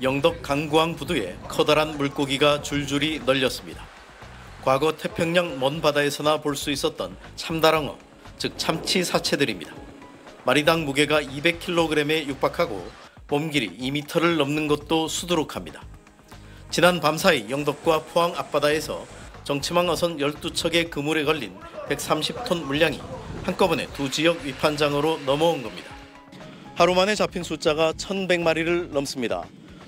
영덕 강구항 부두에 커다란 물고기가 줄줄이 널렸습니다. 과거 태평양 먼 바다에서나 볼 수 있었던 참다랑어, 즉 참치 사체들입니다. 마리당 무게가 200kg에 육박하고 몸 길이 2m를 넘는 것도 수두룩합니다. 지난 밤사이 영덕과 포항 앞바다에서 정치망 어선 12척의 그물에 걸린 130톤 물량이 한꺼번에 두 지역 위판장으로 넘어온 겁니다. 하루 만에 잡힌 숫자가 1,100마리를 넘습니다.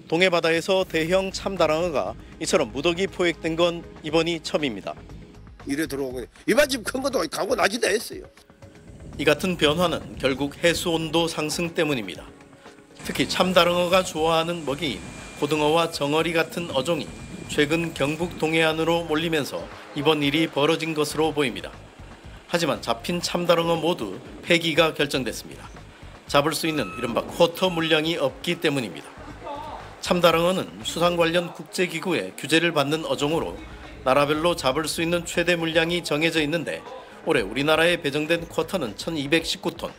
동해 바다에서 대형 참다랑어가 이처럼 무더기 포획된 건 이번이 처음입니다. 이래 들어오고 이만 집 큰 것도 가고 나지다 했어요. 이 같은 변화는 결국 해수 온도 상승 때문입니다. 특히 참다랑어가 좋아하는 먹이인 고등어와 정어리 같은 어종이 최근 경북 동해안으로 몰리면서 이번 일이 벌어진 것으로 보입니다. 하지만 잡힌 참다랑어 모두 폐기가 결정됐습니다. 잡을 수 있는 이른바 쿼터 물량이 없기 때문입니다. 참다랑어는 수상 관련 국제기구의 규제를 받는 어종으로 나라별로 잡을 수 있는 최대 물량이 정해져 있는데 올해 우리나라에 배정된 쿼터는 1,219톤,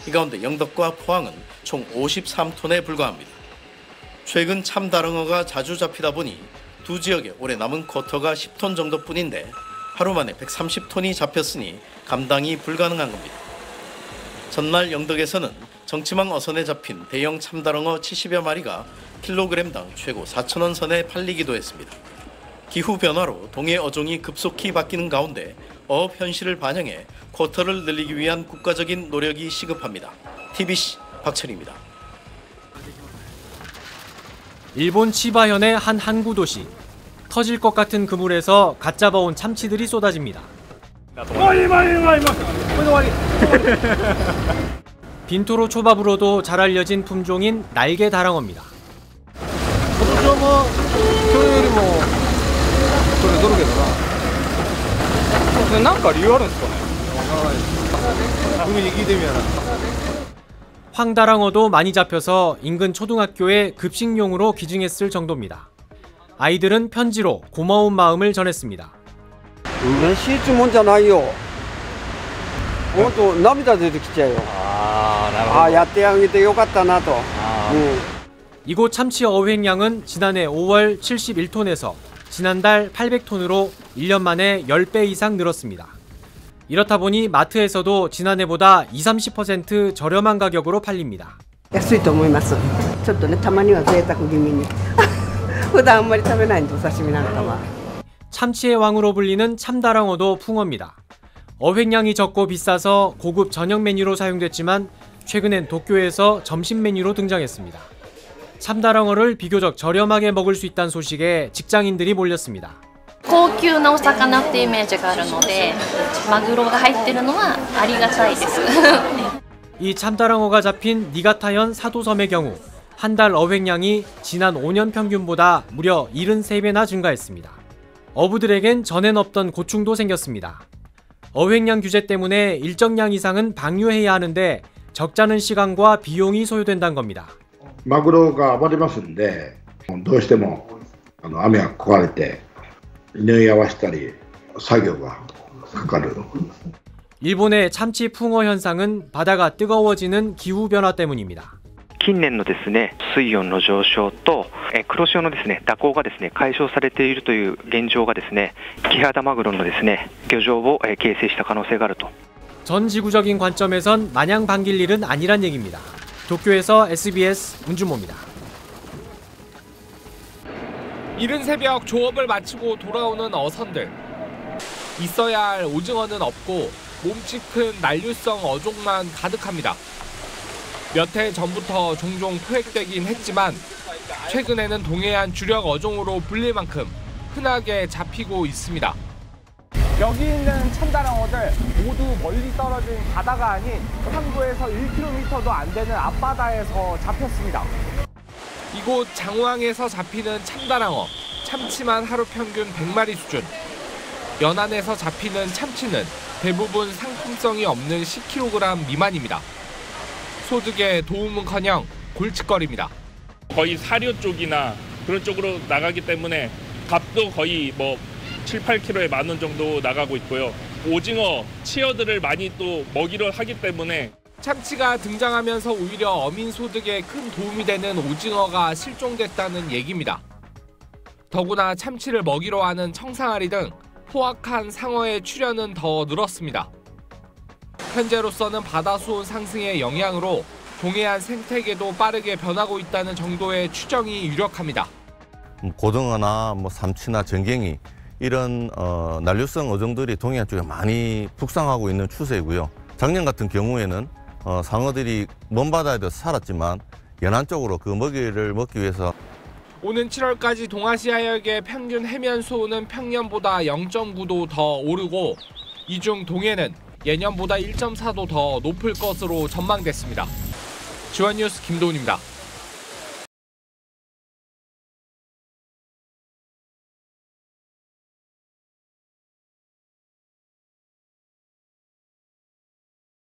이 가운데 영덕과 포항은 총 53톤에 불과합니다. 최근 참다랑어가 자주 잡히다 보니 두 지역에 올해 남은 쿼터가 10톤 정도뿐인데 하루 만에 130톤이 잡혔으니 감당이 불가능한 겁니다. 전날 영덕에서는 정치망 어선에 잡힌 대형 참다랑어 70여 마리가 킬로그램당 최고 4,000원 선에 팔리기도 했습니다. 기후 변화로 동해 어종이 급속히 바뀌는 가운데 어업 현실을 반영해 쿼터를 늘리기 위한 국가적인 노력이 시급합니다. TBC 박철입니다. 일본 치바현의 한 항구 도시. 터질 것 같은 그물에서 갓 잡아온 참치들이 쏟아집니다. 빈토로 초밥으로도 잘 알려진 품종인 날개 다랑어입니다. 황다랑어도 많이 잡혀서 인근 초등학교에 급식용으로 기증했을 정도입니다. 아이들은 편지로 고마운 마음을 전했습니다. 嬉しいってもんじゃないよ。本当涙出てきちゃうよ。やってあげてよかったなと。 이곳 참치 어획량은 지난해 5월 71톤에서 지난달 800톤으로 1년 만에 10배 이상 늘었습니다. 이렇다 보니 마트에서도 지난해보다 20-30% 저렴한 가격으로 팔립니다. 安いと思います。ちょっとね、たまには贅沢気味に。普段あんまり食べないんで、お刺身なんかは。 참치의 왕으로 불리는 참다랑어도 풍어입니다. 어획량이 적고 비싸서 고급 저녁 메뉴로 사용됐지만 최근엔 도쿄에서 점심 메뉴로 등장했습니다. 참다랑어를 비교적 저렴하게 먹을 수 있다는 소식에 직장인들이 몰렸습니다. 高級なお魚ってイメージがあるので、マグロが入ってるのはありがたいです。 이 참다랑어가 잡힌 니가타현 사도섬의 경우 한 달 어획량이 지난 5년 평균보다 무려 73배나 증가했습니다. 어부들에겐 전엔 없던 고충도 생겼습니다. 어획량 규제 때문에 일정량 이상은 방류해야 하는데 적잖은 시간과 비용이 소요된다는 겁니다. マグロが暴れますんで、どうしても雨が壊れて縫い合わせたり作業がかかる。 일본의 참치 풍어 현상은 바다가 뜨거워지는 기후 변화 때문입니다. 近年のですね、水温の上昇と黒潮のですね、蛇行がですね、解消されているという現状がですね、キハダマグロのですね、漁場を形成した可能性があると。 전 지구적인 관점에선 마냥 반길 일은 아니란 얘기입니다. 도쿄에서 SBS 문준모입니다. 이른 새벽 조업을 마치고 돌아오는 어선들. 있어야 할 오징어는 없고 몸집 큰 난류성 어종만 가득합니다. 몇 해 전부터 종종 포획되긴 했지만 최근에는 동해안 주력 어종으로 불릴 만큼 흔하게 잡히고 있습니다. 여기 있는 참다랑어들 모두 멀리 떨어진 바다가 아닌 항구에서 1km도 안 되는 앞바다에서 잡혔습니다. 이곳 장왕에서 잡히는 참다랑어, 참치만 하루 평균 100마리 수준. 연안에서 잡히는 참치는 대부분 상품성이 없는 10kg 미만입니다. 소득에 도움은커녕 골칫거리입니다. 거의 사료 쪽이나 그런 쪽으로 나가기 때문에 값도 거의 7, 8kg에 10,000원 정도 나가고 있고요. 오징어, 치어들을 많이 또 먹이를 하기 때문에 참치가 등장하면서 오히려 어민 소득에 큰 도움이 되는 오징어가 실종됐다는 얘기입니다. 더구나 참치를 먹이로 하는 청상아리 등 포악한 상어의 출현은 더 늘었습니다. 현재로서는 바다수온 상승의 영향으로 동해안 생태계도 빠르게 변하고 있다는 정도의 추정이 유력합니다. 고등어나 삼치나 전갱이 이런 난류성 어종들이 동해안 쪽에 많이 북상하고 있는 추세이고요. 작년 같은 경우에는 상어들이 먼 바다에도 살았지만 연안 쪽으로 그 먹이를 먹기 위해서 오는 7월까지 동아시아역의 평균 해면 수온은 평년보다 0.9도 더 오르고 이 중 동해는 예년보다 1.4도 더 높을 것으로 전망됐습니다. 지원뉴스 김도훈입니다.